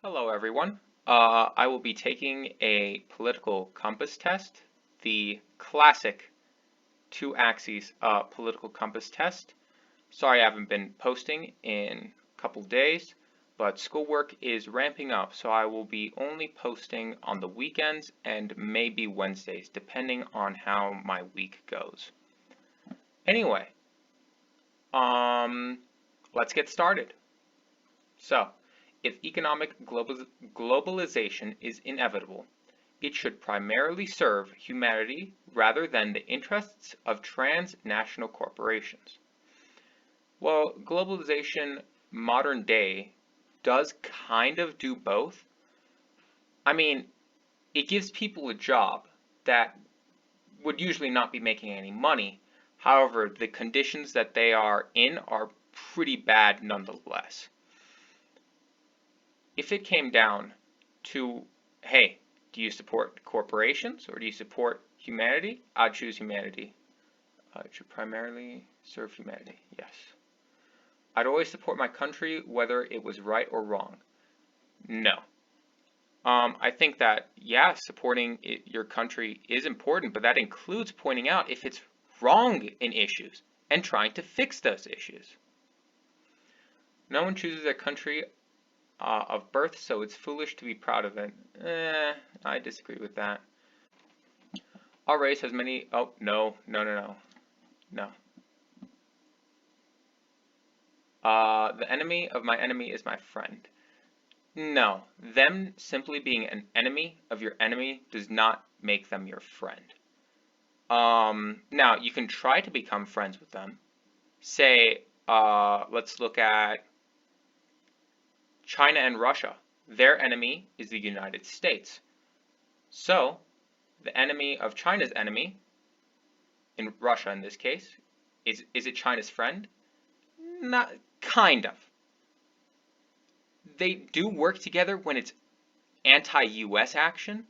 Hello, everyone. I will be taking a political compass test, the classic two axes political compass test. Sorry I haven't been posting in a couple days, but schoolwork is ramping up, so I will be only posting on the weekends and maybe Wednesdays, depending on how my week goes. Anyway, let's get started. So, if economic globalization is inevitable, it should primarily serve humanity rather than the interests of transnational corporations. Well, globalization modern day does kind of do both. I mean, it gives people a job that would usually not be making any money. However, the conditions that they are in are pretty bad nonetheless. If it came down to, hey, do you support corporations or do you support humanity? I'd choose humanity. It should primarily serve humanity, yes. I'd always support my country whether it was right or wrong. No. I think that, yeah, supporting your country is important, but that includes pointing out if it's wrong in issues and trying to fix those issues. No one chooses their country of birth, so it's foolish to be proud of it. I disagree with that. Our race has many. Oh, no. The enemy of my enemy is my friend. No, them simply being an enemy of your enemy does not make them your friend. Now, you can try to become friends with them. Say, let's look at China and Russia. Their enemy is the United States. So, the enemy of China's enemy, in Russia in this case, is it China's friend? Not kind of. They do work together when it's anti-US action,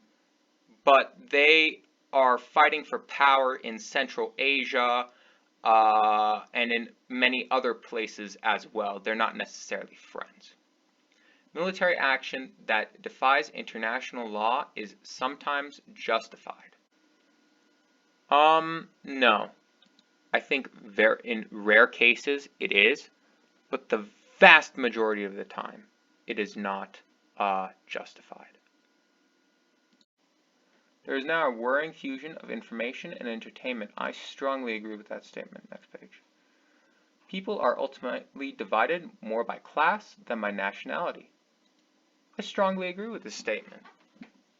but they are fighting for power in Central Asia and in many other places as well. They're not necessarily friends. Military action that defies international law is sometimes justified. No. I think in rare cases it is, but the vast majority of the time it is not justified. There is now a worrying fusion of information and entertainment. I strongly agree with that statement. Next page. People are ultimately divided more by class than by nationality. I strongly agree with this statement.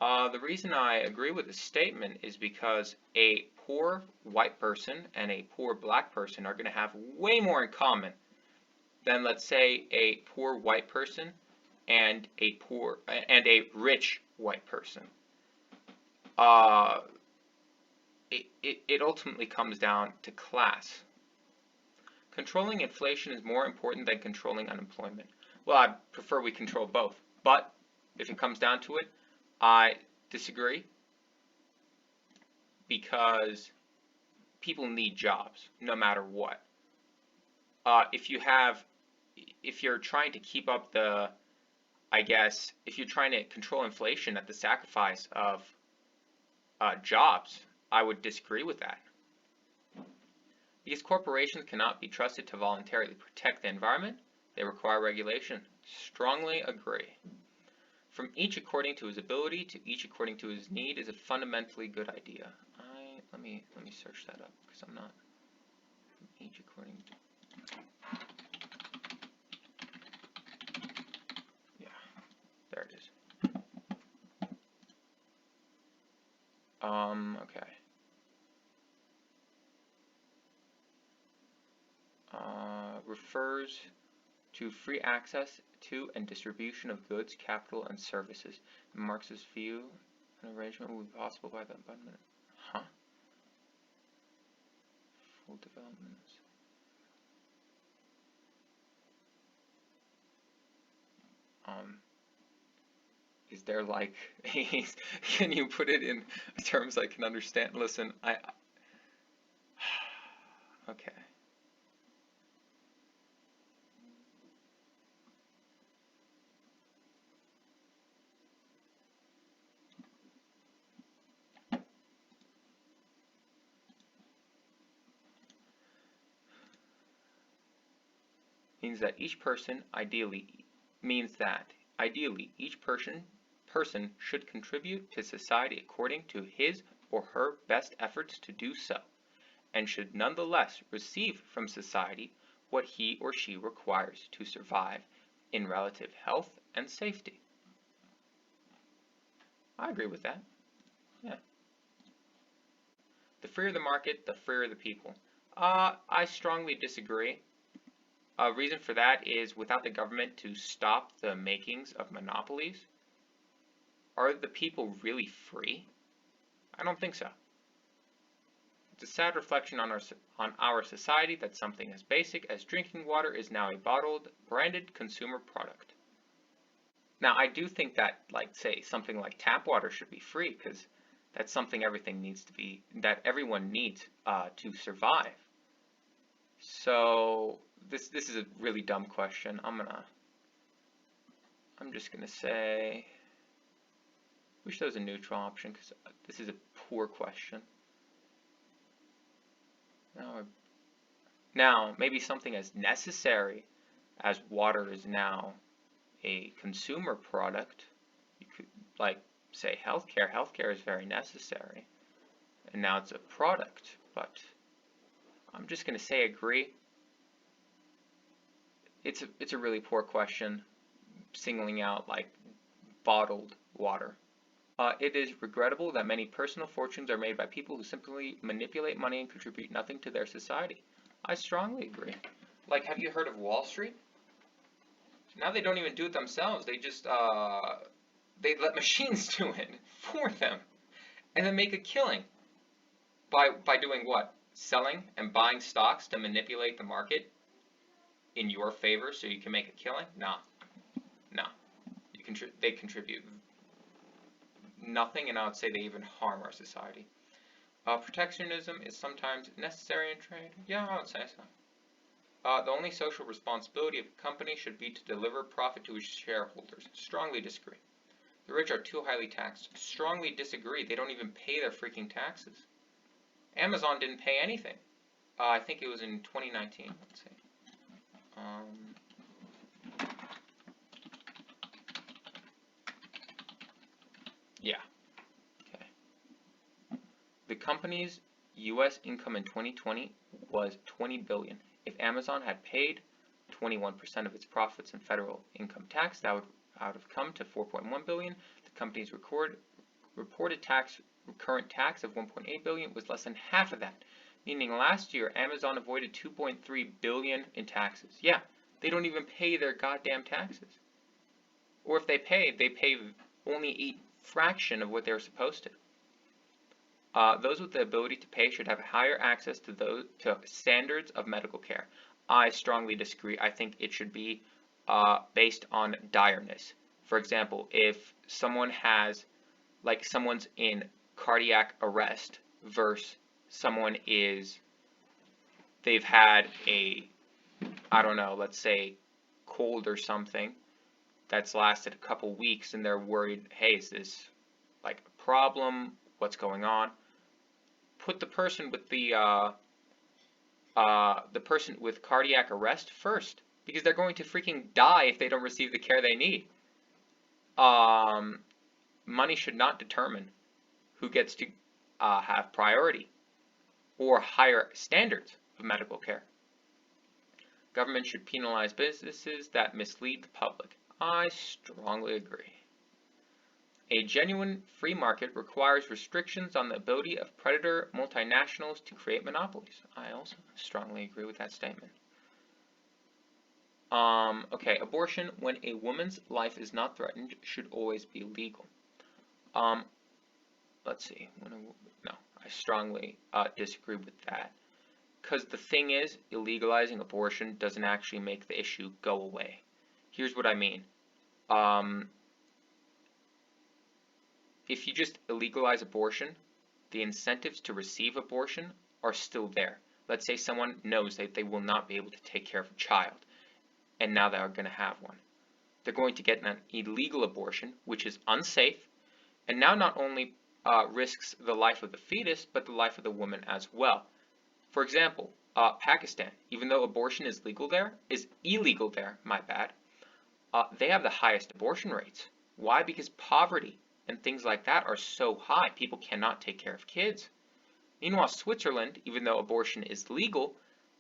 The reason I agree with this statement is because a poor white person and a poor black person are going to have way more in common than, let's say, a poor white person and a rich white person. It ultimately comes down to class. Controlling inflation is more important than controlling unemployment. Well, I prefer we control both, but if it comes down to it, I disagree because people need jobs no matter what. If you're trying to keep up if you're trying to control inflation at the sacrifice of jobs, I would disagree with that. Because corporations cannot be trusted to voluntarily protect the environment, they require regulation. Strongly agree. From each according to his ability to each according to his need is a fundamentally good idea. Let me search that up because I'm not. From each according to. Yeah, there it is. Okay. Refers to free access to and distribution of goods, capital, and services. In Marx's view, an arrangement will be possible by the abundant. Huh? Full developments. Is there like, can you put it in terms I can understand? Listen, okay. means that each person ideally each person should contribute to society according to his or her best efforts to do so, and should nonetheless receive from society what he or she requires to survive in relative health and safety. I agree with that. Yeah. The freer the market, the freer the people. I strongly disagree. A reason for that is without the government to stop the makings of monopolies, are the people really free? I don't think so. It's a sad reflection on our society that something as basic as drinking water is now a bottled, branded consumer product. Now, I do think that, like, say, something like tap water should be free because that's something that everyone needs to survive. So this is a really dumb question. I'm just gonna say, wish there was a neutral option because this is a poor question. Now, maybe something as necessary as water is now a consumer product. You could, like, say healthcare. Healthcare is very necessary, and now it's a product. But I'm just gonna say agree. It's a really poor question, singling out like bottled water. It is regrettable that many personal fortunes are made by people who simply manipulate money and contribute nothing to their society. I strongly agree. Like, have you heard of Wall Street? Now they don't even do it themselves. They just they let machines do it for them, and then make a killing by doing what? Selling and buying stocks to manipulate the market in your favor so you can make a killing? Nah. They contribute nothing, and I would say they even harm our society. Protectionism is sometimes necessary in trade. Yeah, I would say so. The only social responsibility of a company should be to deliver profit to its shareholders. Strongly disagree. The rich are too highly taxed. Strongly disagree. They don't even pay their freaking taxes. Amazon didn't pay anything. I think it was in 2019. Let's see. Yeah. Okay. The company's U.S. income in 2020 was $20 billion. If Amazon had paid 21% of its profits in federal income tax, that would have come to $4.1 billion. The company's reported current tax of $1.8 billion was less than half of that, meaning last year Amazon avoided $2.3 billion in taxes. Yeah, they don't even pay their goddamn taxes. Or if they pay only a fraction of what they're supposed to. Those with the ability to pay should have higher access to standards of medical care. I strongly disagree. I think it should be based on direness. For example, if someone someone's in cardiac arrest versus they've had I don't know, let's say cold or something that's lasted a couple weeks, and they're worried, hey, is this like a problem? What's going on? Put the person with the person with cardiac arrest first, because they're going to freaking die if they don't receive the care they need. Money should not determine who gets to have priority or higher standards of medical care. Government should penalize businesses that mislead the public. I strongly agree. A genuine free market requires restrictions on the ability of predator multinationals to create monopolies. I also strongly agree with that statement. Okay, abortion, when a woman's life is not threatened, should always be legal. Let's see. No, I strongly disagree with that. Because the thing is, illegalizing abortion doesn't actually make the issue go away. Here's what I mean. If you just illegalize abortion, the incentives to receive abortion are still there. Let's say someone knows that they will not be able to take care of a child, and now they are going to have one. They're going to get an illegal abortion, which is unsafe, and now not only risks the life of the fetus, but the life of the woman as well. For example, Pakistan, even though abortion is illegal there, my bad, they have the highest abortion rates. Why? Because poverty and things like that are so high, people cannot take care of kids. Meanwhile, Switzerland, even though abortion is legal,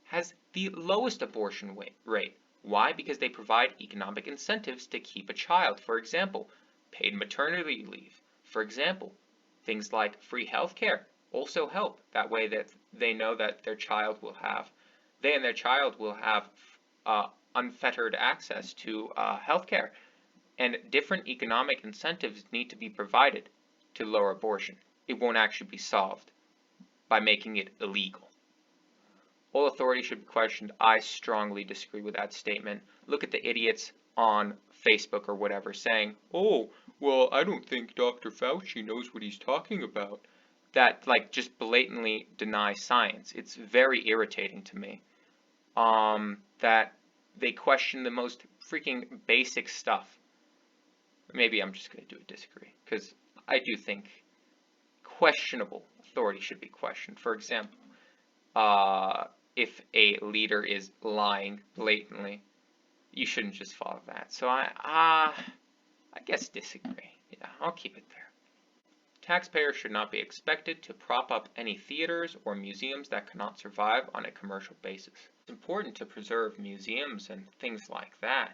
has the lowest abortion rate. Why? Because they provide economic incentives to keep a child. For example, paid maternity leave. For example, things like free health care also help. That way that they know that they and their child will have unfettered access to health care. And different economic incentives need to be provided to lower abortion. It won't actually be solved by making it illegal. All authority should be questioned. I strongly disagree with that statement. Look at the idiots on Facebook or whatever saying, oh, well, I don't think Dr. Fauci knows what he's talking about. That, like, just blatantly deny science. It's very irritating to me that they question the most freaking basic stuff. Maybe I'm just going to do a disagree, because I do think questionable authority should be questioned. For example, if a leader is lying blatantly, you shouldn't just follow that. So I guess disagree. Yeah, I'll keep it there. Taxpayers should not be expected to prop up any theaters or museums that cannot survive on a commercial basis. It's important to preserve museums and things like that.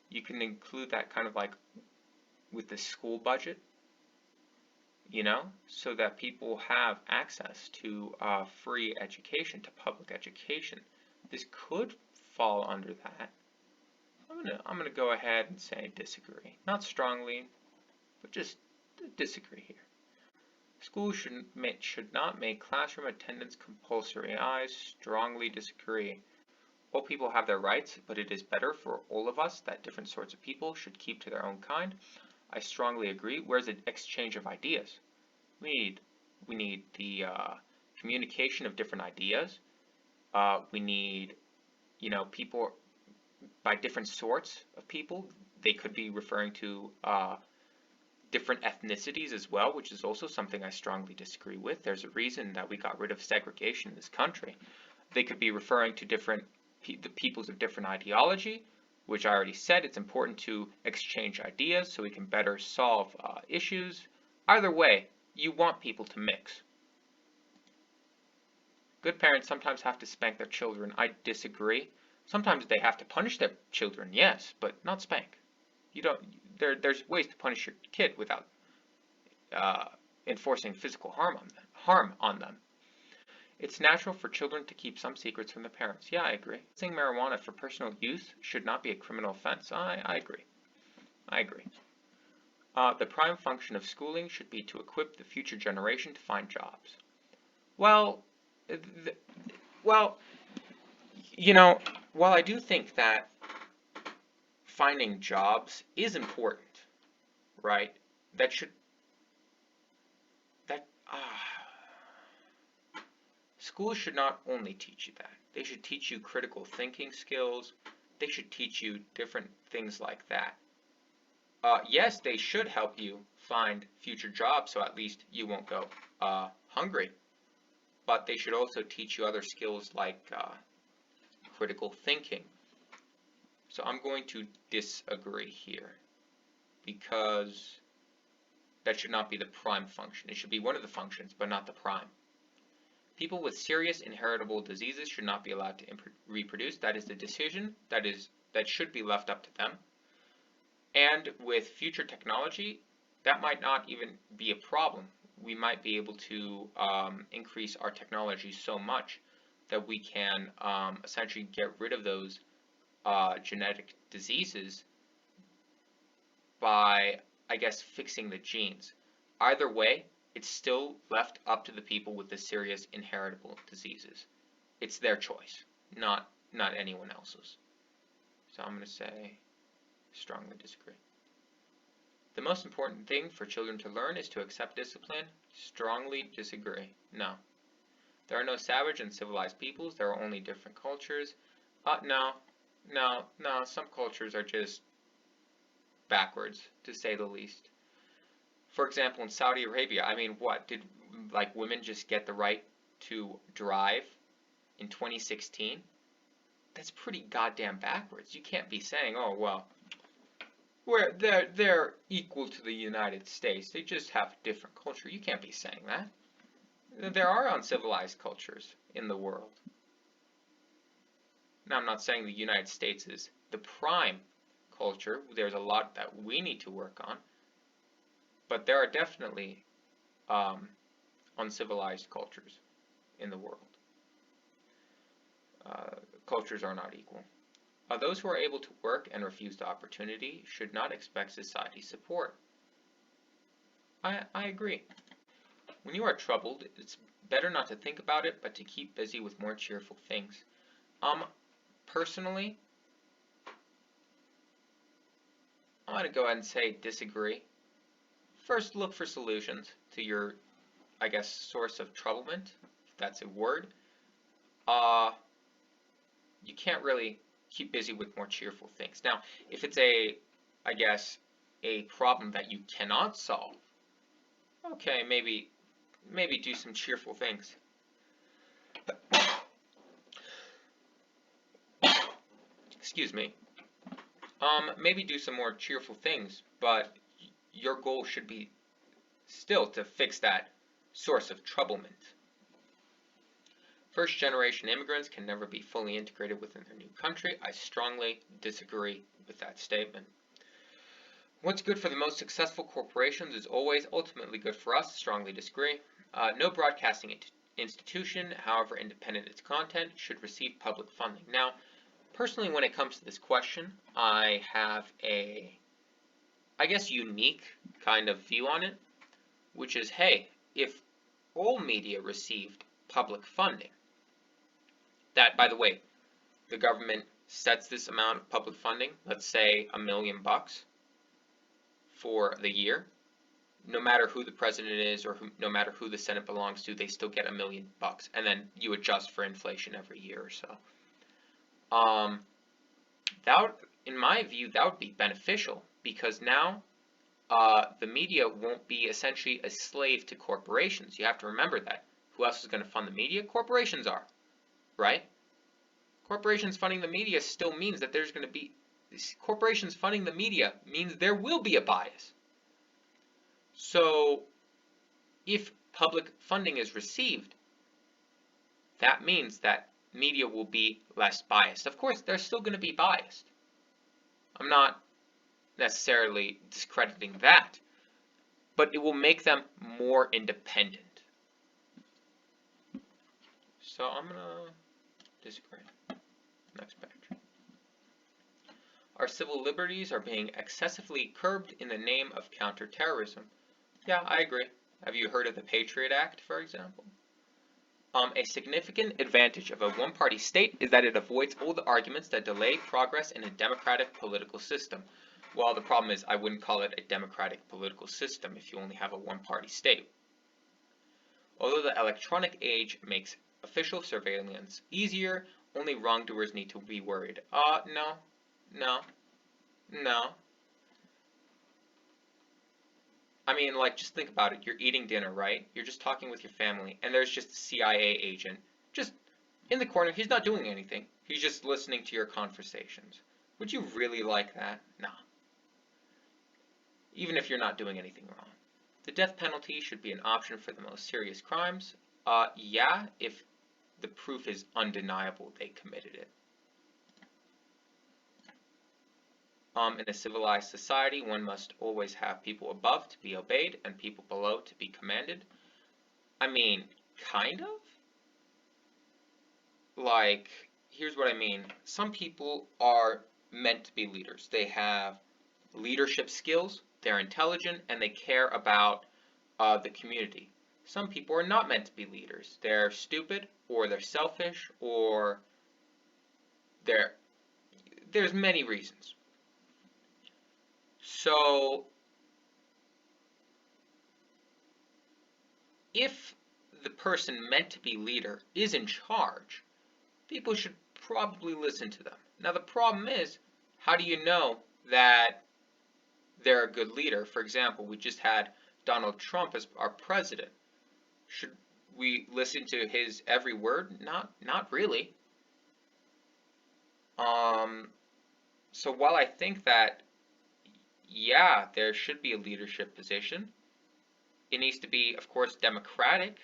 You can include that kind of like with the school budget, you know, so that people have access to free education, to public education. This could fall under that. I'm gonna go ahead and say disagree. Not strongly, but just disagree here. Schools should not make classroom attendance compulsory. I strongly disagree. All people have their rights, but it is better for all of us that different sorts of people should keep to their own kind. I strongly agree. Where's the exchange of ideas? We need the communication of different ideas. We need, you know, people by different sorts of people. They could be referring to different ethnicities as well, which is also something I strongly disagree with. There's a reason that we got rid of segregation in this country. They could be referring to the peoples of different ideology, which I already said. It's important to exchange ideas so we can better solve issues. Either way, you want people to mix. Good parents sometimes have to spank their children. I disagree. Sometimes they have to punish their children, yes, but not spank. You don't. There's ways to punish your kid without enforcing physical harm on them. It's natural for children to keep some secrets from their parents. Yeah, I agree. Using marijuana for personal use should not be a criminal offense. I agree. I agree. The prime function of schooling should be to equip the future generation to find jobs. Well, you know, while I do think that finding jobs is important, right? Schools should not only teach you that. They should teach you critical thinking skills. They should teach you different things like that. Yes, they should help you find future jobs, so at least you won't go hungry. But they should also teach you other skills like critical thinking. So I'm going to disagree here, because that should not be the prime function. It should be one of the functions, but not the prime. People with serious inheritable diseases should not be allowed to reproduce. That is the decision that should be left up to them. And with future technology, that might not even be a problem. We might be able to increase our technology so much that we can essentially get rid of those genetic diseases by, I guess, fixing the genes. Either way, it's still left up to the people with the serious inheritable diseases. It's their choice, not anyone else's. So I'm going to say strongly disagree. The most important thing for children to learn is to accept discipline. Strongly disagree. No. There are no savage and civilized peoples. There are only different cultures. No. Some cultures are just backwards, to say the least. For example, in Saudi Arabia, I mean, what? Did, like, women just get the right to drive in 2016, that's pretty goddamn backwards. You can't be saying, oh, well, they're equal to the United States. They just have a different culture. You can't be saying that. There are uncivilized cultures in the world. Now, I'm not saying the United States is the prime culture. There's a lot that we need to work on. But there are definitely uncivilized cultures in the world. Cultures are not equal. Those who are able to work and refuse the opportunity should not expect society's support. I agree. When you are troubled, it's better not to think about it, but to keep busy with more cheerful things. Personally, I'm going to go ahead and say disagree. First, look for solutions to your, I guess, source of troublement, if that's a word. You can't really keep busy with more cheerful things. Now, if it's a problem that you cannot solve, okay, maybe do some cheerful things. Excuse me. Maybe do some more cheerful things, but your goal should be still to fix that source of troublement. First-generation immigrants can never be fully integrated within their new country. I strongly disagree with that statement. What's good for the most successful corporations is always ultimately good for us. Strongly disagree. No broadcasting institution, however independent its content, should receive public funding. Now, personally, when it comes to this question, I have a, I guess, unique kind of view on it, which is, hey, if all media received public funding, that, by the way, the government sets this amount of public funding, let's say $1 million for the year, no matter who the president is or no matter who the Senate belongs to, they still get $1 million, and then you adjust for inflation every year or so. In my view, that would be beneficial, because now the media won't be essentially a slave to corporations. You have to remember that. Who else is going to fund the media? Corporations are, right? Corporations funding the media still means that there's going to be, corporations funding the media means there will be a bias. So if public funding is received, that means that media will be less biased. Of course, they're still going to be biased. I'm not necessarily discrediting that, but it will make them more independent. So I'm going to disagree. Next page. Our civil liberties are being excessively curbed in the name of counterterrorism. Yeah, I agree. Have you heard of the Patriot Act, for example? A significant advantage of a one-party state is that it avoids all the arguments that delay progress in a democratic political system. Well, the problem is I wouldn't call it a democratic political system if you only have a one-party state. Although the electronic age makes official surveillance easier, only wrongdoers need to be worried. No. I mean, like, just think about it. You're eating dinner, right? You're just talking with your family, and there's just a CIA agent just in the corner. He's not doing anything. He's just listening to your conversations. Would you really like that? Nah. Even if you're not doing anything wrong. The death penalty should be an option for the most serious crimes. Yeah, if the proof is undeniable they committed it. In a civilized society, one must always have people above to be obeyed and people below to be commanded. I mean, kind of? Like, here's what I mean. Some people are meant to be leaders. They have leadership skills, they're intelligent, and they care about the community. Some people are not meant to be leaders. They're stupid, or they're selfish, or there's many reasons. So, if the person meant to be leader is in charge, people should probably listen to them. Now, the problem is, how do you know that they're a good leader? For example, we just had Donald Trump as our president. we listen to his every word? Not really. So while I think that, yeah, there should be a leadership position, it needs to be, of course, democratic,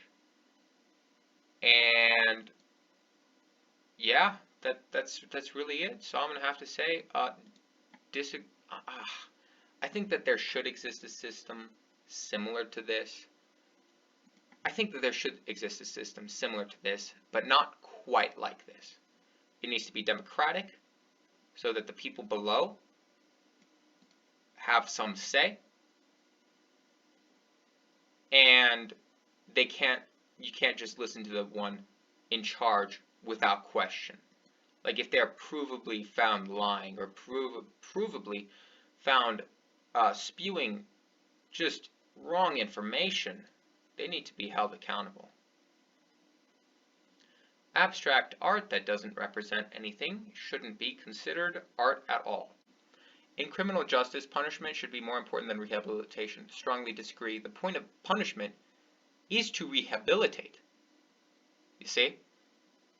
and yeah, that's really it. So I'm gonna have to say, I think that there should exist a system similar to this. I think that there should exist a system similar to this, but not quite like this. It needs to be democratic so that the people below have some say, and you can't just listen to the one in charge without question. Like if they're provably found lying or provably found spewing just wrong information, they need to be held accountable. Abstract art that doesn't represent anything shouldn't be considered art at all. In criminal justice, punishment should be more important than rehabilitation. Strongly disagree. The point of punishment is to rehabilitate. You see?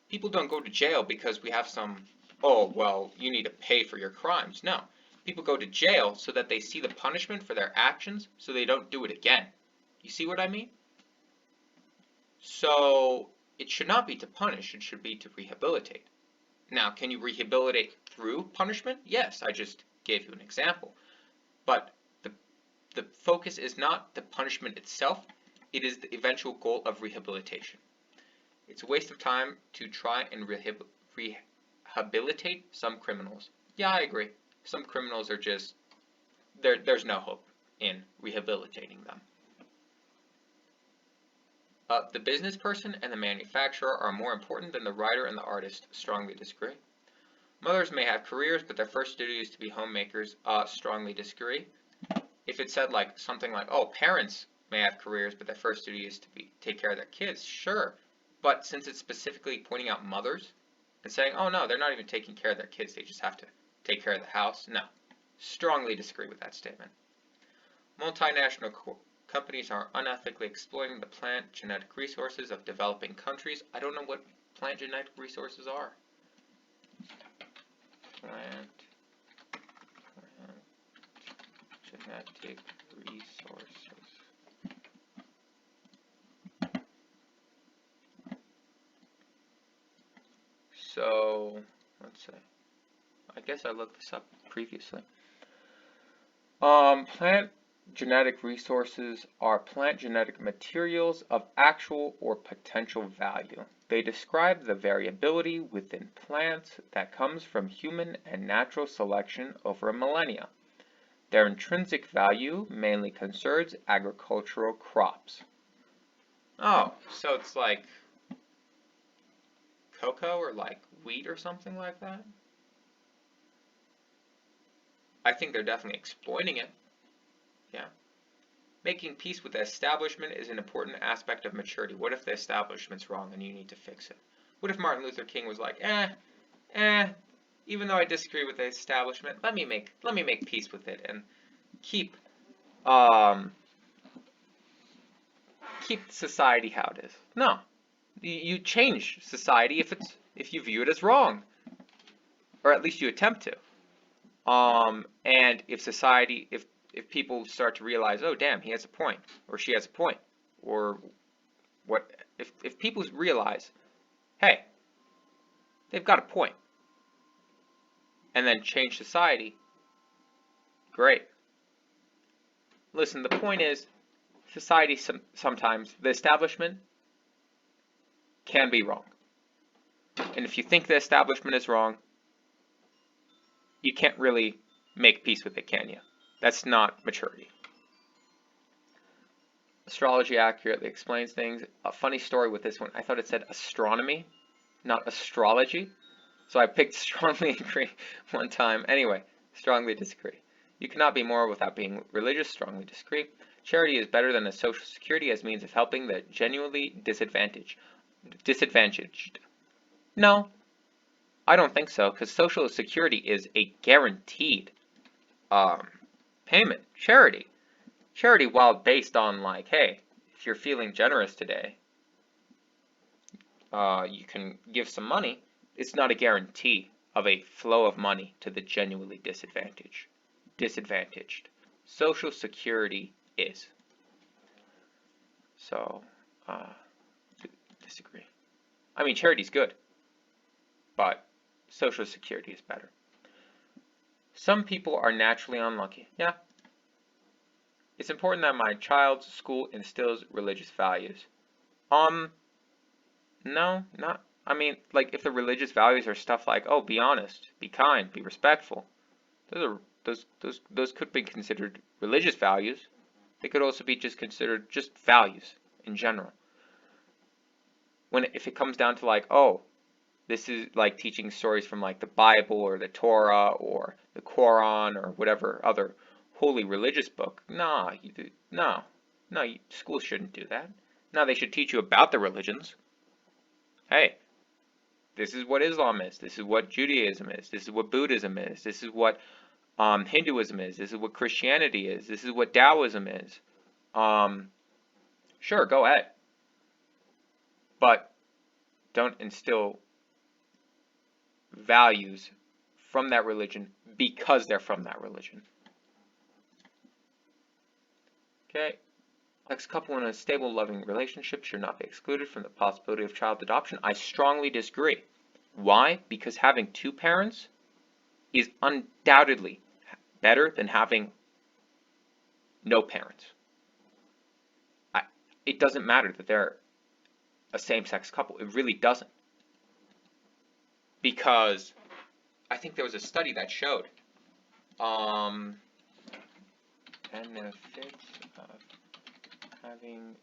People don't go to jail because we have some, oh, well, you need to pay for your crimes. No. People go to jail so that they see the punishment for their actions so they don't do it again. You see what I mean? So it should not be to punish, it should be to rehabilitate. Now, can you rehabilitate through punishment? Yes, I just gave you an example. But the focus is not the punishment itself, it is the eventual goal of rehabilitation. It's a waste of time to try and rehabilitate some criminals. Yeah, I agree. Some criminals are just, there's no hope in rehabilitating them. The business person and the manufacturer are more important than the writer and the artist. Strongly disagree. Mothers may have careers, but their first duty is to be homemakers. Strongly disagree. If it said like something like, oh, parents may have careers, but their first duty is to take care of their kids, sure. But since it's specifically pointing out mothers and saying, oh no, they're not even taking care of their kids, they just have to take care of the house, no. Strongly disagree with that statement. Multinational companies are unethically exploiting the plant genetic resources of developing countries. I don't know what plant genetic resources are. Plant genetic resources. So, let's see. I guess I looked this up previously. Plant genetic resources are plant genetic materials of actual or potential value. They describe the variability within plants that comes from human and natural selection over millennia. Their intrinsic value mainly concerns agricultural crops. Oh, so it's like cocoa or like wheat or something like that? I think they're definitely exploiting it. Yeah. Making peace with the establishment is an important aspect of maturity. What if the establishment's wrong and you need to fix it? What if Martin Luther King was like, even though I disagree with the establishment, let me make peace with it and keep society how it is. No. You change society if you view it as wrong. Or at least you attempt to. And if people start to realize, oh damn, he has a point, or she has a point, or what, if people realize, hey, they've got a point, and then change society, great. Listen, the point is, society sometimes, the establishment can be wrong. And if you think the establishment is wrong, you can't really make peace with it, can you? That's not maturity. Astrology accurately explains things. A funny story with this one, I thought it said astronomy, not astrology. So I picked strongly agree one time. Anyway, strongly disagree. You cannot be moral without being religious. Strongly disagree. Charity is better than a social security as means of helping the genuinely disadvantaged. No, I don't think so, because social security is a guaranteed payment. Charity, while based on like, hey, if you're feeling generous today, you can give some money, it's not a guarantee of a flow of money to the genuinely disadvantaged. Social Security is. So, disagree. I mean, charity's good, but Social Security is better. Some people are naturally unlucky. Yeah. It's important that my child's school instills religious values. No, not. I mean, like, if the religious values are stuff like, oh, be honest, be kind, be respectful, those could be considered religious values. They could also be just considered just values in general. If it comes down to like, oh, this is like teaching stories from like the Bible or the Torah or the Quran or whatever other holy religious book, no, schools shouldn't do that. No, they should teach you about the religions. Hey, this is what Islam is. This is what Judaism is. This is what Buddhism is. This is what Hinduism is. This is what Christianity is. This is what Taoism is. Sure, go ahead. But don't instill values from that religion because they're from that religion. Okay. Next, couple in a stable, loving relationship should not be excluded from the possibility of child adoption. I strongly disagree. Why? Because having two parents is undoubtedly better than having no parents. It doesn't matter that they're a same-sex couple. It really doesn't. Because I think there was a study that showed benefits of having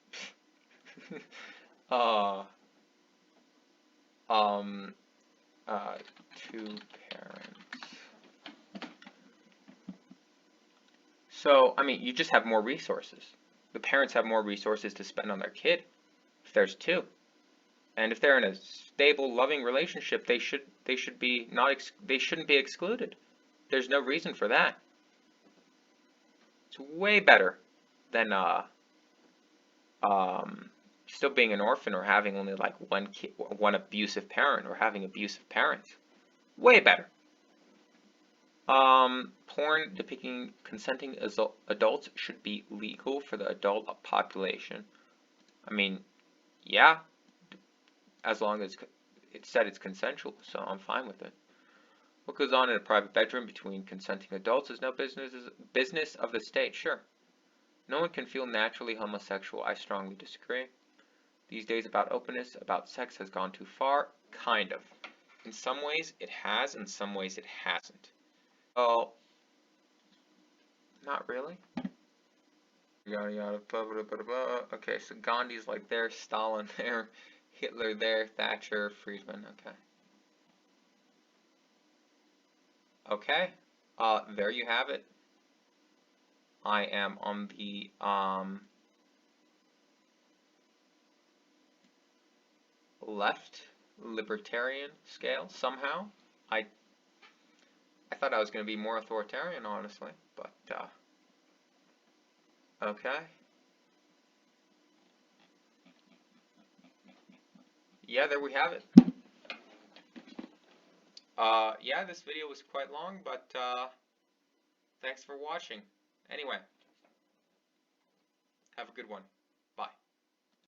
two parents. So, I mean, you just have more resources. The parents have more resources to spend on their kid if there's two. And if they're in a stable, loving relationship, they shouldn't be excluded. There's no reason for that. It's way better than still being an orphan or having only like one abusive parent or having abusive parents. Way better. Porn depicting consenting adults should be legal for the adult population. I mean, yeah, as long as it's said it's consensual, so I'm fine with it. What goes on in a private bedroom between consenting adults is no business of the state. Sure. No one can feel naturally homosexual. I strongly disagree. These days about openness about sex has gone too far. Kind of. In some ways it has, in some ways it hasn't. Well, not really. Yada yada blah blah blah blah. Okay, so Gandhi's like there, Stalin there, Hitler there, Thatcher, Friedman. Okay. Okay. There you have it. I am on the left libertarian scale somehow. I thought I was going to be more authoritarian, honestly, but okay. Yeah, there we have it. Yeah, this video was quite long, but thanks for watching. Anyway, have a good one.